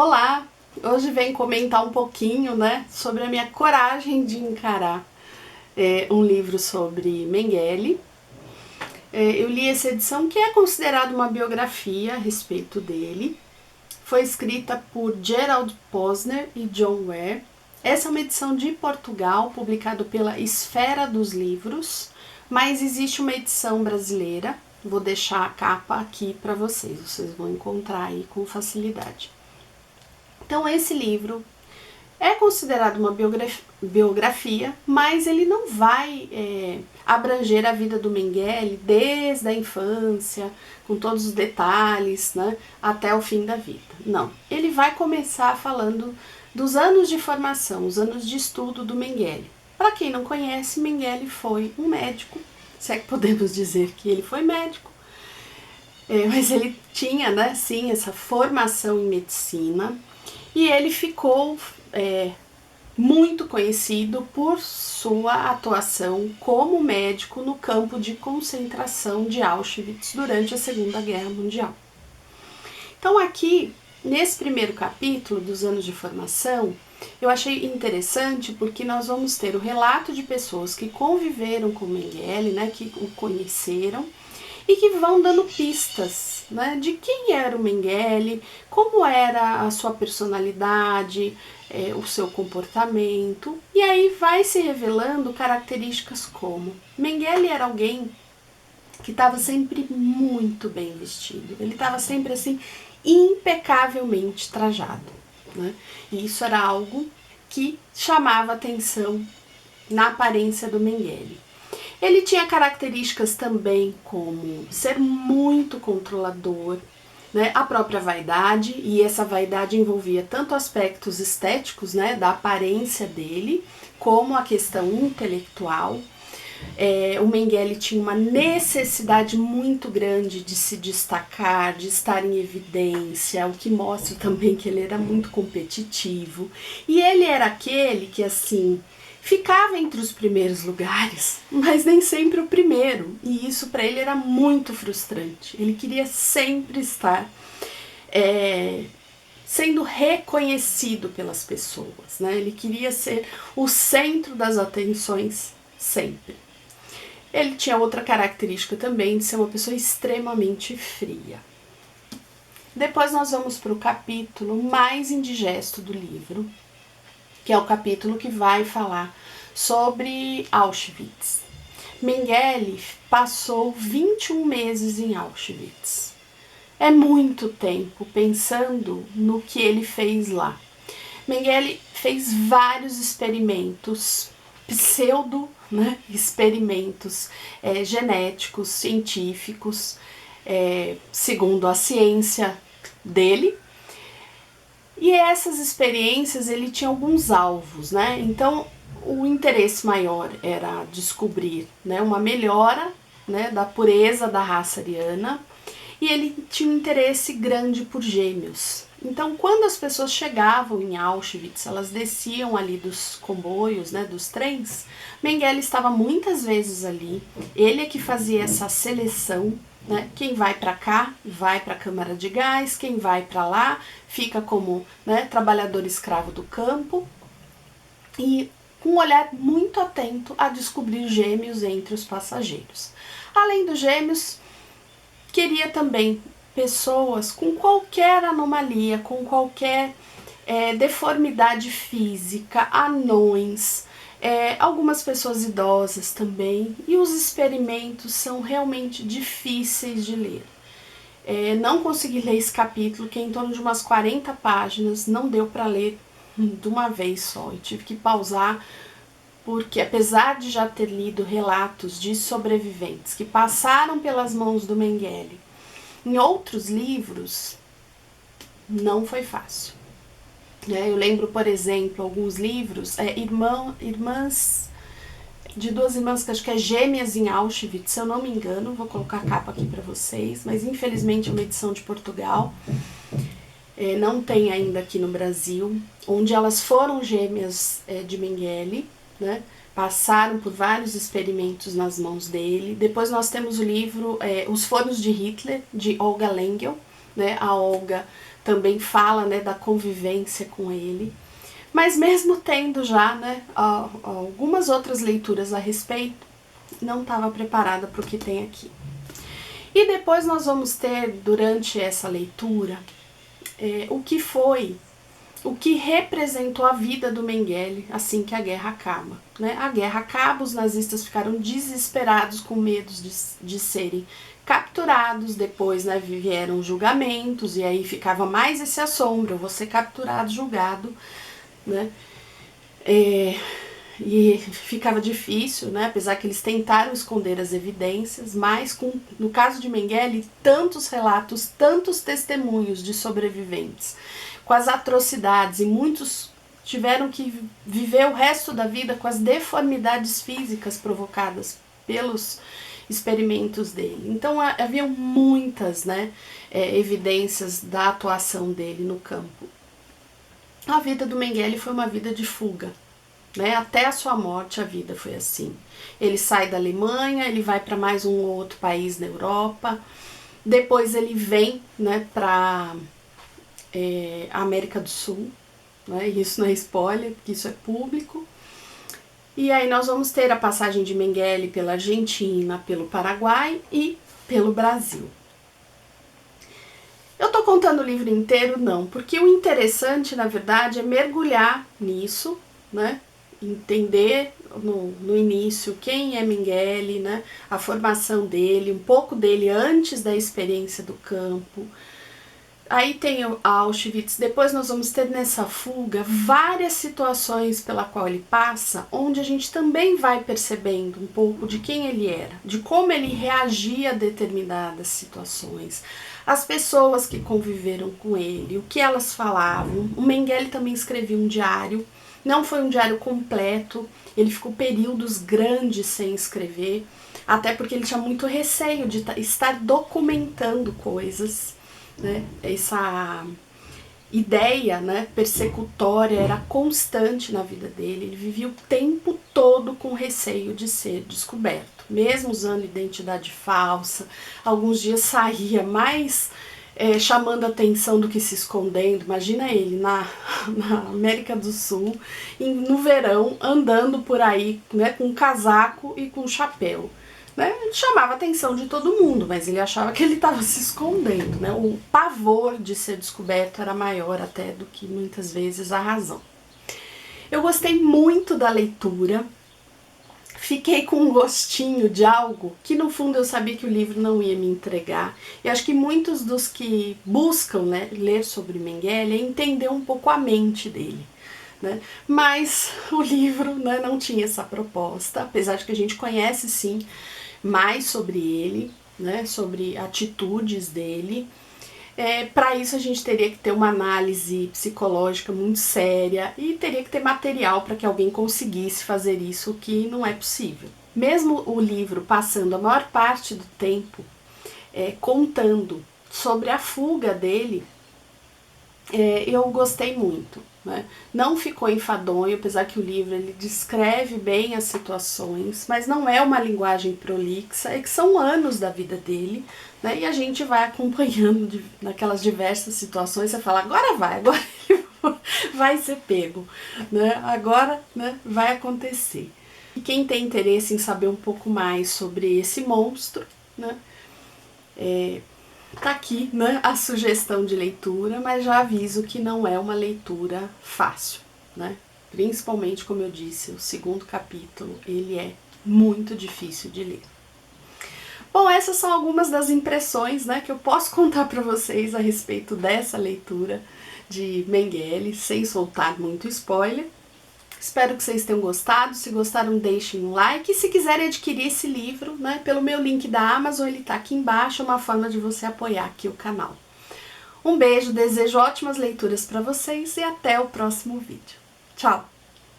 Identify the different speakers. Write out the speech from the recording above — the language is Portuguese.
Speaker 1: Olá! Hoje venho comentar um pouquinho, sobre a minha coragem de encarar um livro sobre Mengele. Eu li essa edição que é considerada uma biografia a respeito dele. Foi escrita por Gerald Posner e John Ware. Essa é uma edição de Portugal, publicada pela Esfera dos Livros, mas existe uma edição brasileira. Vou deixar a capa aqui para vocês vão encontrar aí com facilidade. Então esse livro é considerado uma biografia, mas ele não vai abranger a vida do Mengele desde a infância, com todos os detalhes, até o fim da vida. Não, ele vai começar falando dos anos de formação, os anos de estudo do Mengele. Para quem não conhece, Mengele foi um médico, se é que podemos dizer que ele foi médico, mas ele tinha, sim, essa formação em medicina. E ele ficou muito conhecido por sua atuação como médico no campo de concentração de Auschwitz durante a Segunda Guerra Mundial. Então aqui, nesse primeiro capítulo dos anos de formação, eu achei interessante porque nós vamos ter o relato de pessoas que conviveram com Mengele, que o conheceram, e que vão dando pistas de quem era o Mengele, como era a sua personalidade, o seu comportamento, e aí vai se revelando características como Mengele era alguém que estava sempre muito bem vestido, ele estava sempre assim impecavelmente trajado, e isso era algo que chamava atenção na aparência do Mengele. Ele tinha características também como ser muito controlador, a própria vaidade, e essa vaidade envolvia tanto aspectos estéticos, da aparência dele, como a questão intelectual. O Mengele tinha uma necessidade muito grande de se destacar, de estar em evidência, o que mostra também que ele era muito competitivo. E ele era aquele que, assim, ficava entre os primeiros lugares, mas nem sempre o primeiro, e isso para ele era muito frustrante. Ele queria sempre estar sendo reconhecido pelas pessoas, ele queria ser o centro das atenções sempre. Ele tinha outra característica também de ser uma pessoa extremamente fria. Depois nós vamos para o capítulo mais indigesto do livro, que é o capítulo que vai falar sobre Auschwitz. Mengele passou 21 meses em Auschwitz. É muito tempo pensando no que ele fez lá. Mengele fez vários experimentos, experimentos genéticos, científicos, segundo a ciência dele. E essas experiências, ele tinha alguns alvos, Então, o interesse maior era descobrir, uma melhora, da pureza da raça ariana, e ele tinha um interesse grande por gêmeos. Então, quando as pessoas chegavam em Auschwitz, elas desciam ali dos comboios, dos trens, Mengele estava muitas vezes ali, ele é que fazia essa seleção. Quem vai para cá vai para a câmara de gás, quem vai para lá fica como trabalhador escravo do campo, e com um olhar muito atento a descobrir gêmeos entre os passageiros. Além dos gêmeos, queria também pessoas com qualquer anomalia, com qualquer deformidade física, anões, algumas pessoas idosas também, e os experimentos são realmente difíceis de ler. Não consegui ler esse capítulo, que é em torno de umas 40 páginas, não deu para ler de uma vez só, eu tive que pausar, porque apesar de já ter lido relatos de sobreviventes que passaram pelas mãos do Mengele em outros livros, não foi fácil. Eu lembro, por exemplo, alguns livros, irmãs, de duas irmãs que acho que é Gêmeas em Auschwitz, se eu não me engano, vou colocar a capa aqui para vocês, mas infelizmente é uma edição de Portugal, não tem ainda aqui no Brasil, onde elas foram gêmeas de Mengele, passaram por vários experimentos nas mãos dele. Depois nós temos o livro Os Fornos de Hitler, de Olga Lengel, A Olga também fala, né, da convivência com ele. Mas mesmo tendo já, né, algumas outras leituras a respeito, não estava preparada para o que tem aqui. E depois nós vamos ter, durante essa leitura, o que representou a vida do Mengele assim que a guerra acaba. Né? A guerra acaba, os nazistas ficaram desesperados, com medo de serem capturados, depois, né, vieram julgamentos, e aí ficava mais esse assombro: eu vou ser capturado, julgado, né? E ficava difícil, né? Apesar que eles tentaram esconder as evidências, mas no caso de Mengele, tantos relatos, tantos testemunhos de sobreviventes com as atrocidades, e muitos tiveram que viver o resto da vida com as deformidades físicas provocadas pelos experimentos dele. Então havia muitas, né, evidências da atuação dele no campo. A vida do Mengele foi uma vida de fuga, né? Até a sua morte a vida foi assim. Ele sai da Alemanha, ele vai para mais um outro país na Europa, depois ele vem, né, para a América do Sul, né? Isso não é spoiler, porque isso é público. E aí nós vamos ter a passagem de Mengele pela Argentina, pelo Paraguai e pelo Brasil. Eu tô contando o livro inteiro? Não, porque o interessante, na verdade, é mergulhar nisso, né? Entender no início quem é Mengele, né? A formação dele, um pouco dele antes da experiência do campo. Aí tem Auschwitz, depois nós vamos ter nessa fuga várias situações pela qual ele passa, onde a gente também vai percebendo um pouco de quem ele era, de como ele reagia a determinadas situações, as pessoas que conviveram com ele, o que elas falavam. O Mengele também escrevia um diário, não foi um diário completo, ele ficou períodos grandes sem escrever, até porque ele tinha muito receio de estar documentando coisas. Né? Essa ideia, né, persecutória era constante na vida dele. Ele vivia o tempo todo com receio de ser descoberto, mesmo usando identidade falsa. Alguns dias saía mais chamando atenção do que se escondendo. Imagina ele na América do Sul, no verão, andando por aí, né, com um casaco e com um chapéu. Né? Ele chamava a atenção de todo mundo, mas ele achava que ele estava se escondendo. Né? O pavor de ser descoberto era maior até do que muitas vezes a razão. Eu gostei muito da leitura, fiquei com um gostinho de algo que no fundo eu sabia que o livro não ia me entregar. E acho que muitos dos que buscam, né, ler sobre Mengele entender um pouco a mente dele. Né? Mas o livro, né, não tinha essa proposta, apesar de que a gente conhece sim mais sobre ele, né, sobre atitudes dele. Para isso a gente teria que ter uma análise psicológica muito séria e teria que ter material para que alguém conseguisse fazer isso, o que não é possível. Mesmo o livro passando a maior parte do tempo contando sobre a fuga dele, eu gostei muito. Né? Não ficou enfadonho, apesar que o livro ele descreve bem as situações, mas não é uma linguagem prolixa, é que são anos da vida dele, né? E a gente vai acompanhando naquelas diversas situações. Você fala, agora ele vai ser pego, né? Agora, né, vai acontecer. E quem tem interesse em saber um pouco mais sobre esse monstro, né, tá aqui, né, a sugestão de leitura, mas já aviso que não é uma leitura fácil, né? Principalmente, como eu disse, o segundo capítulo, ele é muito difícil de ler. Bom, essas são algumas das impressões, né, que eu posso contar para vocês a respeito dessa leitura de Mengele, sem soltar muito spoiler. Espero que vocês tenham gostado. Se gostaram, deixem um like. E se quiserem adquirir esse livro, né, pelo meu link da Amazon, ele tá aqui embaixo, é uma forma de você apoiar aqui o canal. Um beijo, desejo ótimas leituras para vocês e até o próximo vídeo. Tchau!